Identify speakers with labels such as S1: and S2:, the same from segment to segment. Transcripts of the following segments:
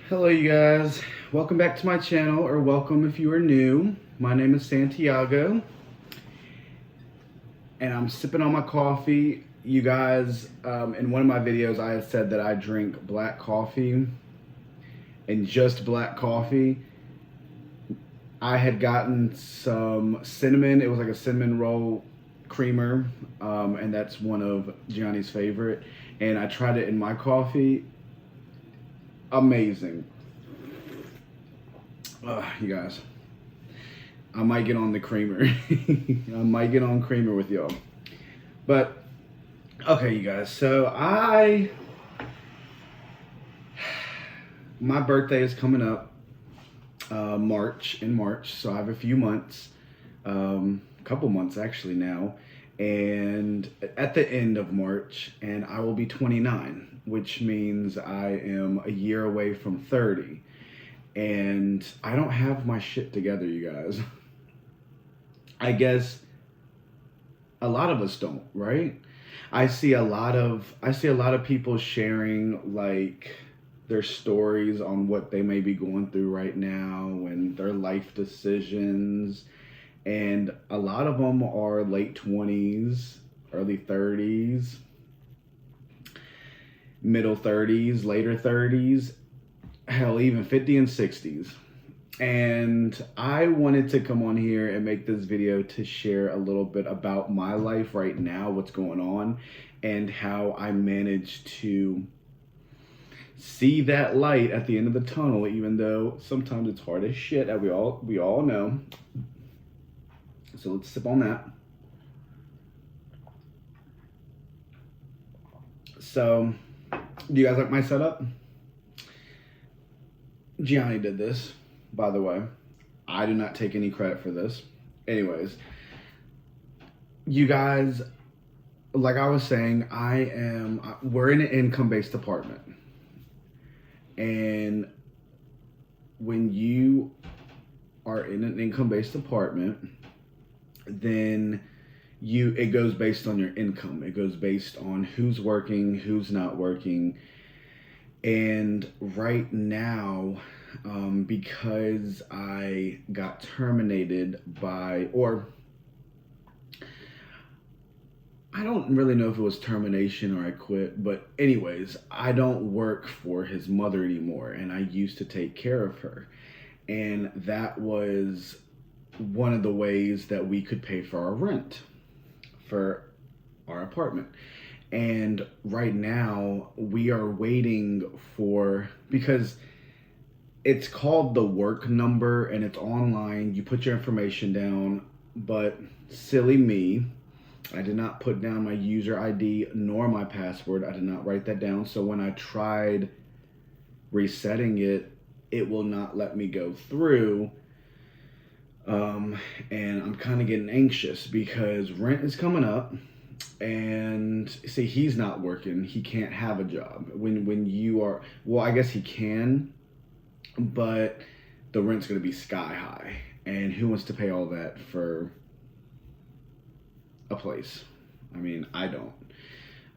S1: Hello, you guys. Welcome back to my channel, or welcome if you are new. My name is Santiago, and I'm sipping on my coffee. You guys, in one of my videos, I had said that I drink black coffee and just black coffee. I had gotten some cinnamon. It was like a cinnamon roll creamer, and that's one of Gianni's favorite. And I tried it in my coffee. Amazing. You guys, I might get on the creamer. I might get on creamer with y'all. But, okay, you guys. So, my birthday is coming up in March. So, I have a few months, a couple months actually now. And at the end of March, and I will be 29, which means I am a year away from 30. And I don't have my shit together, you guys. I guess a lot of us don't, right? I see a lot of people sharing like their stories on what they may be going through right now and their life decisions, and a lot of them are late 20s, early 30s, middle 30s, later 30s, hell, even 50 and 60s. And I wanted to come on here and make this video to share a little bit about my life right now, what's going on, and how I managed to see that light at the end of the tunnel, even though sometimes it's hard as shit, as we all know. So let's sip on that. So, do you guys like my setup? Gianni did this, by the way. I do not take any credit for this. Anyways, you guys, like I was saying, we're in an income-based apartment. And when you are in an income-based apartment, then it goes based on your income. It goes based on who's working, who's not working. And right now, because I got terminated or I don't really know if it was termination or I quit, but anyways, I don't work for his mother anymore, and I used to take care of her. And that was one of the ways that we could pay for our rent for our apartment. And right now we are waiting because it's called the work number and it's online. You put your information down, but silly me, I did not put down my user ID nor my password. I did not write that down. So when I tried resetting it, it will not let me go through. And I'm kind of getting anxious because rent is coming up. And see, he's not working. He can't have a job. When you are, well, I guess he can, but the rent's going to be sky high. And who wants to pay all that for a place? I mean, I don't.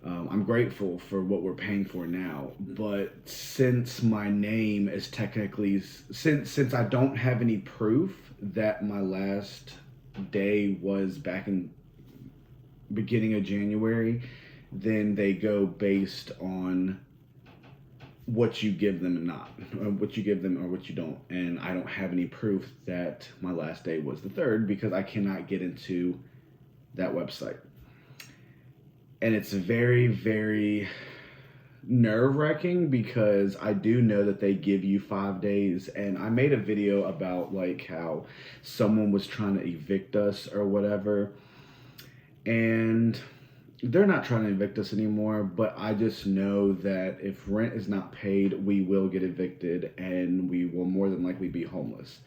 S1: I'm grateful for what we're paying for now, but since my name is technically, since I don't have any proof that my last day was back in beginning of January, then they go based on what you give them and not, or what you give them or what you don't. And I don't have any proof that my last day was the 3rd because I cannot get into that website. And it's very, very nerve-wracking because I do know that they give you 5 days. And I made a video about like how someone was trying to evict us or whatever. And they're not trying to evict us anymore, but I just know that if rent is not paid, we will get evicted and we will more than likely be homeless.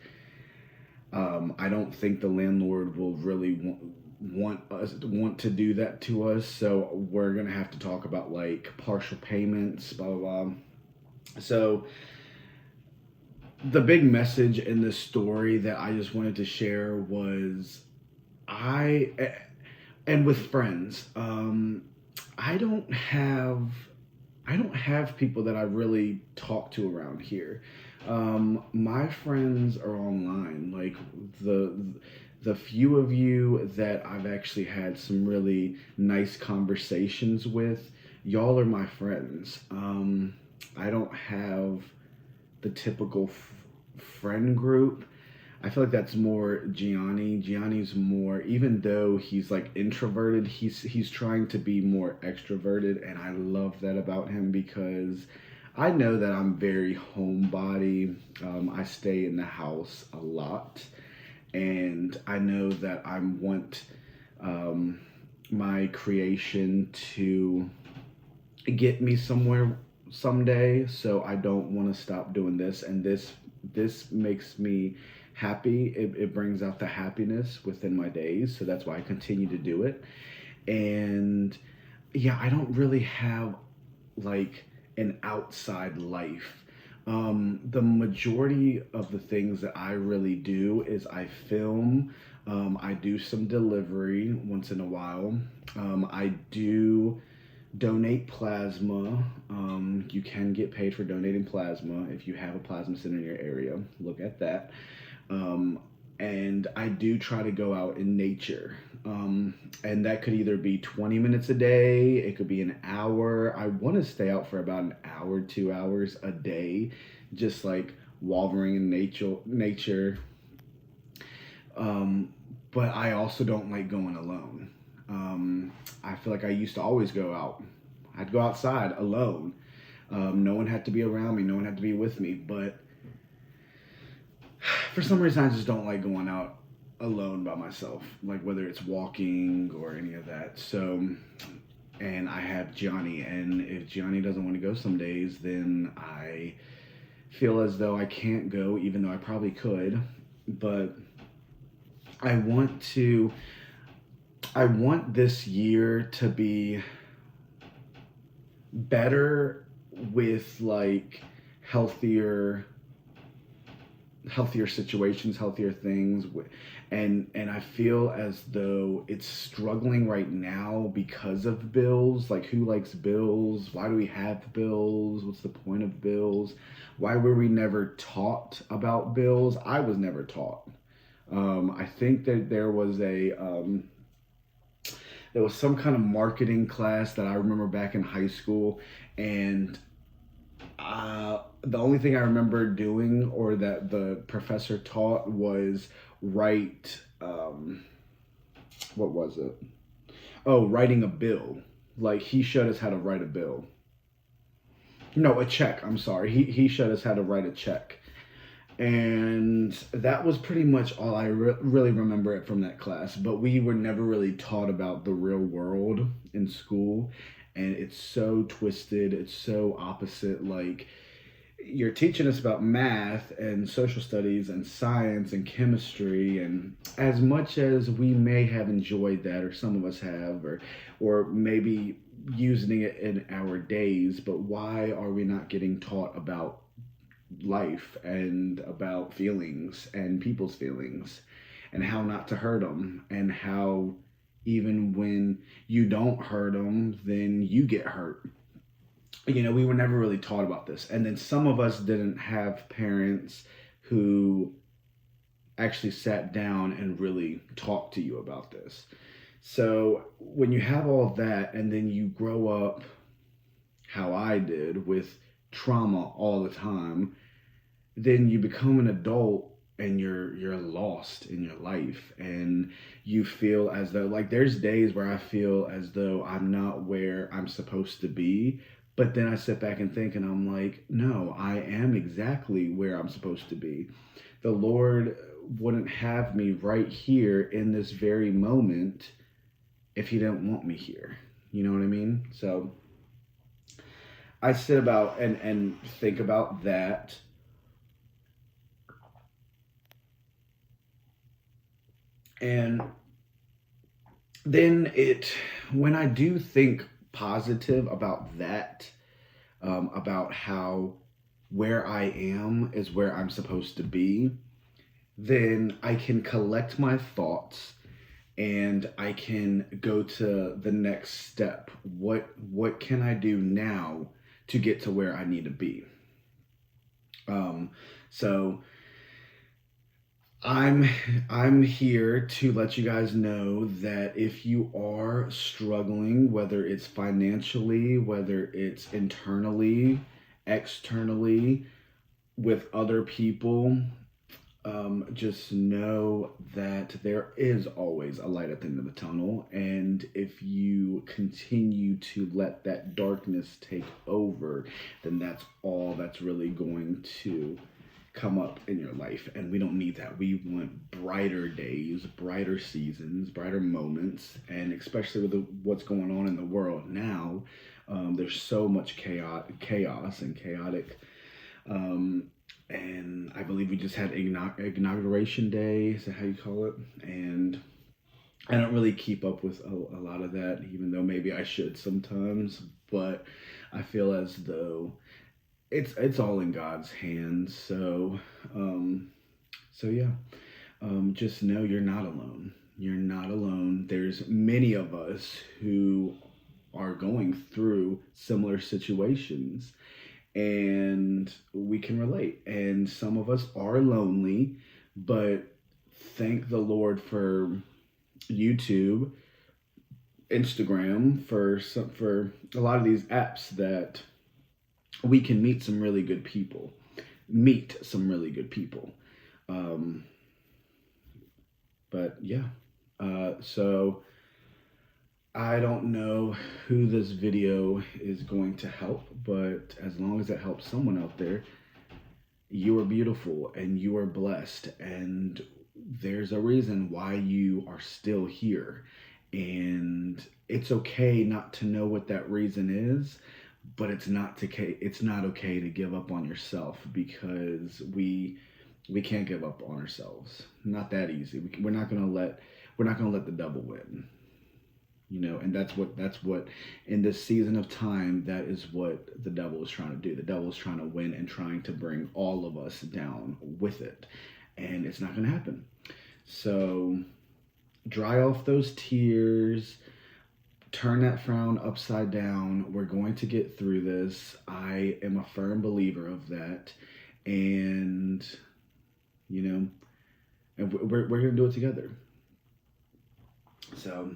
S1: I don't think the landlord will really want to do that to us, so we're gonna have to talk about like partial payments, blah blah blah. So the big message in this story that I just wanted to share was and with friends, I don't have I don't have people that I really talk to around here. My friends are online. Like the few of you that I've actually had some really nice conversations with, y'all are my friends. I don't have the typical friend group. I feel like that's more Gianni. Gianni's more, even though he's like introverted, he's trying to be more extroverted, and I love that about him because I know that I'm very homebody. I stay in the house a lot, and I know that I want um, my creation to get me somewhere someday. So I don't want to stop doing this, and this makes me happy. It brings out the happiness within my days, so that's why I continue to do it. And yeah, I don't really have like an outside life. The majority of the things that I really do is I film. I do some delivery once in a while. I do donate plasma. You can get paid for donating plasma if you have a plasma center in your area. Look at that. Um, and I do try to go out in nature. And that could either be 20 minutes a day, it could be an hour. I want to stay out for about an hour, 2 hours a day, just like wandering in nature. Um, but I also don't like going alone. I feel like I used to always go out. I'd go outside alone. No one had to be around me. No one had to be with me. But for some reason, I just don't like going out alone by myself, like whether it's walking or any of that. So, and I have Gianni, and if Gianni doesn't want to go some days, then I feel as though I can't go, even though I probably could. But I want to, I want this year to be better with like healthier healthier situations, healthier things, and I feel as though it's struggling right now because of bills. Like, who likes bills? Why do we have bills? What's the point of bills? Why were we never taught about bills? I was never taught. I think that there was some kind of marketing class that I remember back in high school, and the only thing I remember doing or that the professor taught was write, what was it? Oh, writing a bill. Like, he showed us how to write a bill. No, a check. I'm sorry. He showed us how to write a check. And that was pretty much all I really remember it from that class. But we were never really taught about the real world in school. And it's so twisted, it's so opposite. Like, you're teaching us about math and social studies and science and chemistry, and as much as we may have enjoyed that, or some of us have, or maybe using it in our days, but why are we not getting taught about life and about feelings and people's feelings and how not to hurt them, and how even when you don't hurt them, then you get hurt. We were never really taught about this. And then some of us didn't have parents who actually sat down and really talked to you about this. So when you have all that and then you grow up how I did, with trauma all the time, then you become an adult and you're lost in your life, and you feel as though, like, there's days where I feel as though I'm not where I'm supposed to be, but then I sit back and think, and I'm like, no, I am exactly where I'm supposed to be. The Lord wouldn't have me right here in this very moment if he didn't want me here. You know what I mean? So I sit about and think about that. And then when I do think positive about that, about how where I am is where I'm supposed to be, then I can collect my thoughts and I can go to the next step. What can I do now to get to where I need to be. So I'm here to let you guys know that if you are struggling, whether it's financially, whether it's internally, externally, with other people, just know that there is always a light at the end of the tunnel. And if you continue to let that darkness take over, then that's all that's really going to come up in your life. And we don't need that. We want brighter days, brighter seasons, brighter moments. And especially with what's going on in the world now, there's so much chaos and chaotic. And I believe we just had inauguration day. Is that how you call it? And I don't really keep up with a lot of that, even though maybe I should sometimes. But I feel as though it's all in God's hands. So yeah. Just know you're not alone. You're not alone. There's many of us who are going through similar situations, and we can relate. And some of us are lonely, but thank the Lord for YouTube, Instagram, for a lot of these apps that we can meet some really good people. But yeah, so I don't know who this video is going to help, but as long as it helps someone out there, you are beautiful and you are blessed, and there's a reason why you are still here. And it's okay not to know what that reason is, but it's not okay to give up on yourself, because we can't give up on ourselves. Not that easy. We're not gonna let the devil win. And that's what in this season of time, that is what the devil is trying to do. The devil is trying to win and trying to bring all of us down with it, and it's not going to happen. So dry off those tears, turn that frown upside down. We're going to get through this. I am a firm believer of that, and and we're going to do it together. So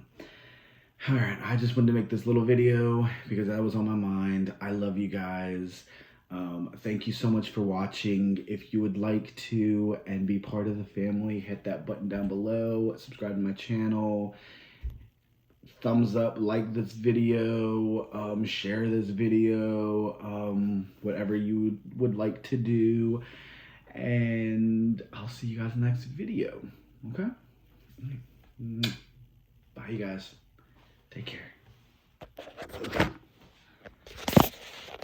S1: all right, I just wanted to make this little video because that was on my mind. I love you guys. Thank you so much for watching. If you would like to and be part of the family, hit that button down below, subscribe to my channel, thumbs up, like this video, share this video, whatever you would like to do. And I'll see you guys in the next video, okay? Bye, you guys. Take care.